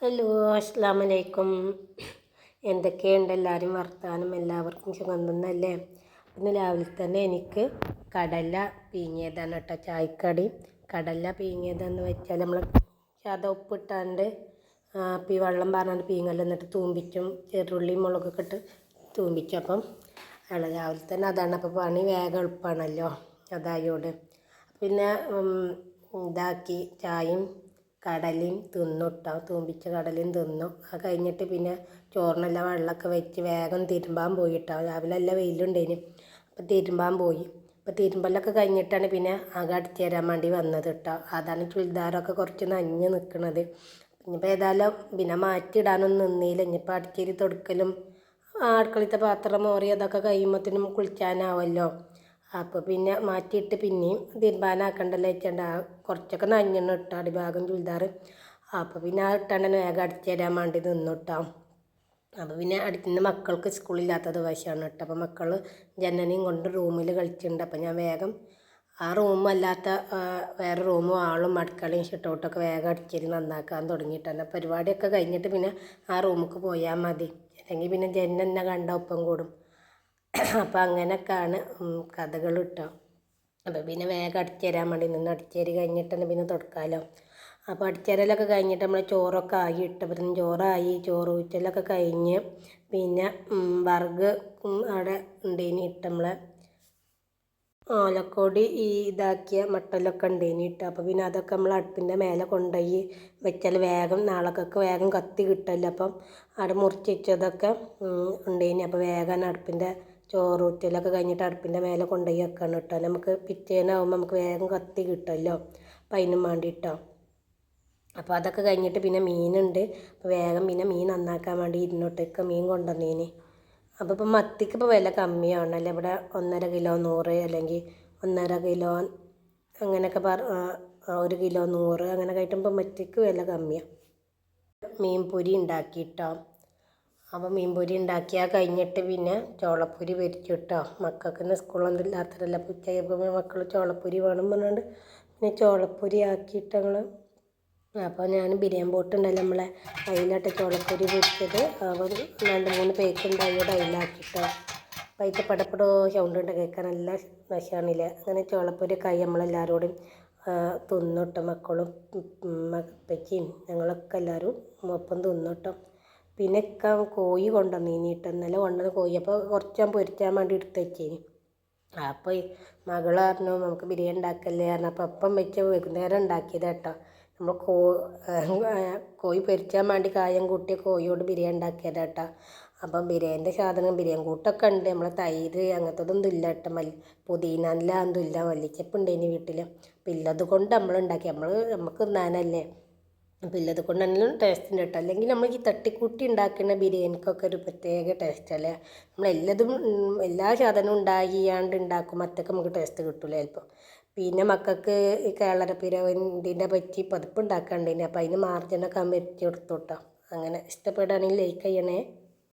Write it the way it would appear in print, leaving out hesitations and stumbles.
Hello, അസ്സലാമു അലൈക്കും. എന്തൊക്കെയുണ്ട് എല്ലാവരും വർത്താനം? എല്ലാവർക്കും സുഖം തന്നെയല്ലേ? ഇന്ന് രാവിലെ തന്നെ എനിക്ക് കടല പീങ്ങിയതാണ് കേട്ടോ ചായക്കടി. കടല പീങ്ങിയതെന്ന് വെച്ചാൽ നമ്മൾ സാധാ ഉപ്പിട്ടാണ്ട് വെള്ളം പറഞ്ഞാണ്ട് പീങ്ങൽ എന്നിട്ട് തൂമ്പിച്ചും ചെറുള്ളിയും മുളകൊക്കെ ഇട്ട് തൂമ്പിച്ചു. അപ്പം രാവിലെ തന്നെ അതാണ്. അപ്പോൾ പണി വേഗം എളുപ്പമാണല്ലോ അതായോട്. പിന്നെ ഇതാക്കി ചായയും കടലയും തിന്നു കേട്ടോ, തൂമ്പിച്ച കടലയും തിന്നു. അത് കഴിഞ്ഞിട്ട് പിന്നെ ചോറിനെല്ലാം വെള്ളമൊക്കെ വെച്ച് വേഗം തിരുമ്പാൻ പോയി കേട്ടോ. രാവിലെ എല്ലാം വെയിലുണ്ടേന്, അപ്പോൾ തിരുമ്പാൻ പോയി. അപ്പോൾ തിരുമ്പലൊക്കെ കഴിഞ്ഞിട്ടാണ് പിന്നെ അകം അടിച്ച് തരാൻ വേണ്ടി വന്നത് കേട്ടോ. അതാണ് ചുരിദാറൊക്കെ കുറച്ച് നനഞ്ഞ് നിൽക്കുന്നത്. ഇനിയിപ്പോൾ ഏതായാലും പിന്നെ മാറ്റിയിടാനൊന്നും നിന്നില്ല. ഇനിയിപ്പോൾ അടിച്ചേരി തൊടുക്കലും അടുക്കളത്തെ പാത്രം മോറി അതൊക്കെ കഴിയുമ്പോഴത്തേനും കുളിച്ചാനാവുമല്ലോ. അപ്പോൾ പിന്നെ മാറ്റിയിട്ട് പിന്നെയും തിരുമ്പാനാക്കണ്ടല്ലോ വെച്ചാണ്ട് കുറച്ചൊക്കെ നനഞ്ഞെണ്ണ ഇട്ടോ അടിഭാഗം ചുരിദാർ. അപ്പോൾ പിന്നെ ആ ഇട്ടാണ്ട് തന്നെ വേഗം അടിച്ചു തരാൻ വേണ്ടി നിന്നിട്ടോ. അപ്പോൾ പിന്നെ അടുത്തുനിന്ന് മക്കൾക്ക് സ്കൂളില്ലാത്ത ദിവസമാണ് കേട്ടോ. അപ്പോൾ മക്കൾ ജനനെയും കൊണ്ട് റൂമിൽ കളിച്ചിട്ടുണ്ട്. അപ്പോൾ ഞാൻ വേഗം ആ റൂമല്ലാത്ത വേറെ റൂമും ആളും അടുക്കളയും ഷിട്ടൗട്ടൊക്കെ വേഗം അടിച്ചേരി നന്നാക്കാൻ തുടങ്ങിയിട്ടാണ്. പരിപാടിയൊക്കെ കഴിഞ്ഞിട്ട് പിന്നെ ആ റൂമിലേക്ക് പോയാൽ മതി, അല്ലെങ്കിൽ പിന്നെ ജനന്നെ കണ്ട ഒപ്പം കൂടും. അപ്പം അങ്ങനെയൊക്കെയാണ് കഥകൾ കേട്ടോ. അപ്പോൾ പിന്നെ വേഗം അടിച്ചു തരാൻ വേണ്ടി നിന്ന് അടിച്ചേരി കഴിഞ്ഞിട്ടാണ് പിന്നെ തുടക്കാമല്ലോ. അപ്പോൾ അടിച്ചേരലൊക്കെ കഴിഞ്ഞിട്ട് നമ്മൾ ചോറൊക്കെ ആയി ഇട്ടപ്പോഴത്തേനും ചോറായി. ചോറ് ഊറ്റലൊക്കെ കഴിഞ്ഞ് പിന്നെ വറുക് അവിടെ ഉണ്ടേനി ഇട്ട് നമ്മളെ ഓലക്കൊടി ഇതാക്കിയ മട്ടലൊക്കെ ഉണ്ടേനി ഇട്ട്. അപ്പോൾ പിന്നെ അതൊക്കെ നമ്മൾ അടുപ്പിൻ്റെ മേലെ കൊണ്ടുപോയി വെച്ചാൽ വേഗം നാളേക്കൊക്കെ വേഗം കത്തി കിട്ടുമല്ലോ. അപ്പം അവിടെ മുറിച്ച് വെച്ചതൊക്കെ ഉണ്ടേനി. അപ്പോൾ വേഗം അടുപ്പിൻ്റെ ചോറൂറ്റലൊക്കെ കഴിഞ്ഞിട്ട് അടുപ്പിൻ്റെ മേലെ കൊണ്ടുപോയി വെക്കണം കേട്ടോ. നമുക്ക് പിറ്റേന്നാകുമ്പോൾ നമുക്ക് വേഗം കത്തി കിട്ടുമല്ലോ. അപ്പം അതിനും വേണ്ടിയിട്ടോ. അപ്പോൾ അതൊക്കെ കഴിഞ്ഞിട്ട് പിന്നെ മീനുണ്ട്. അപ്പോൾ വേഗം പിന്നെ മീൻ നന്നാക്കാൻ വേണ്ടി ഇരുന്നോട്ടേക്ക് മീൻ കൊണ്ടുവന്നേന്. അപ്പോൾ ഇപ്പം മത്തിക്ക് ഇപ്പോൾ വില കമ്മിയാണല്ലോ. ഇവിടെ 1.5 കിലോ 100, അല്ലെങ്കിൽ 1.5 കിലോ അങ്ങനെയൊക്കെ 1 കിലോ 100 അങ്ങനെ കഴിക്കുമ്പോൾ മത്തിക്ക് വില കമ്മിയാണ്. മീൻ പൊരി ഉണ്ടാക്കിയിട്ടോ. അപ്പോൾ മീൻ പൊരി ഉണ്ടാക്കിയാൽ കഴിഞ്ഞിട്ട് പിന്നെ ചോളപ്പൊരി പൊരിച്ചു കേട്ടോ. മക്കൾക്ക് സ്കൂളൊന്നും ഇല്ലാത്തതല്ല. ഉച്ചയായപ്പോൾ മക്കൾ ചോളപ്പൊരി വേണം പറഞ്ഞുകൊണ്ട് പിന്നെ ചോളപ്പൊരി ആക്കിയിട്ട് ഞങ്ങൾ. അപ്പോൾ ഞാൻ ബിരിയാണി പോട്ടുണ്ടല്ലോ നമ്മളെ, അതിലാട്ട് ചോളപ്പൊരി പൊരിച്ചത്. അപ്പോൾ 2-3 പേക്ക് ഉണ്ടായത് അതിലാക്കിട്ടോ. അപ്പോൾ അതിൻ്റെ പടപ്പടോ സൗണ്ട് ഉണ്ട് കേൾക്കാൻ നല്ല നശാണില്ല. അങ്ങനെ ചോളപ്പൊരിയൊക്കെ ആയി നമ്മളെല്ലാവരോടും തിന്നിട്ടോ. മക്കളും പച്ചിയും ഞങ്ങളൊക്കെ എല്ലാവരും ഒപ്പം തിന്നിട്ടോ. പിന്നെ കോഴി കൊണ്ടുവന്നീനിട്ടോ. ഇന്നലെ കൊണ്ടുവന്ന കോഴി അപ്പോൾ കുറച്ച് ഞാൻ പൊരിച്ചാൻ വേണ്ടി എടുത്ത് വെച്ചേനി. അപ്പോൾ മകൾ പറഞ്ഞു നമുക്ക് ബിരിയാണി ഉണ്ടാക്കല്ലേ പറഞ്ഞു. അപ്പോൾ അപ്പം വെച്ച് വൈകുന്നേരം ഉണ്ടാക്കിയത് കേട്ടോ. നമ്മൾ കോഴി പൊരിച്ചാൻ വേണ്ടി കായം കൂട്ടിയ കോഴിയോട് ബിരിയാണി ഉണ്ടാക്കിയത് കേട്ടോ. അപ്പം ബിരിയാണിൻ്റെ സാധനം ബിരിയാണി കൂട്ടൊക്കെ ഉണ്ട്. നമ്മളെ തൈര് അങ്ങനത്തതൊന്നും ഇല്ല കേട്ടോ. പുതിന എല്ലാം ഒന്നും ഇല്ല. മല്ലിച്ചപ്പ് ഉണ്ടേനി വീട്ടിൽ. അപ്പം ഇല്ലത് കൊണ്ട് നമ്മൾ ഉണ്ടാക്കി, നമുക്ക് തിന്നാനല്ലേ. അപ്പം ഇല്ലത് കൊണ്ട് തന്നെ ടേസ്റ്റിൻ്റെ കേട്ടോ. അല്ലെങ്കിൽ നമ്മൾ ഈ തട്ടിക്കൂട്ടി ഉണ്ടാക്കുന്ന ബിരിയാണിക്കൊക്കെ ഒരു പ്രത്യേക ടേസ്റ്റല്ലേ. നമ്മളെല്ലതും എല്ലാ സാധനവും ഉണ്ടാക്കിയാണ്ട് ഉണ്ടാക്കും അതൊക്കെ നമുക്ക് ടേസ്റ്റ് കിട്ടില്ല ചിലപ്പോൾ. പിന്നെ മക്കൾക്ക് ഈ കേളരപ്പിരവിൻ്റെ പറ്റി പതിപ്പ് ഉണ്ടാക്കാണ്ടേനി. അപ്പോൾ അതിന് മാർജിനൊക്കെ വെച്ച് കൊടുത്തു കേട്ടോ. അങ്ങനെ ഇഷ്ടപ്പെടുകയാണെങ്കിൽ ലൈക്ക് ചെയ്യണേ.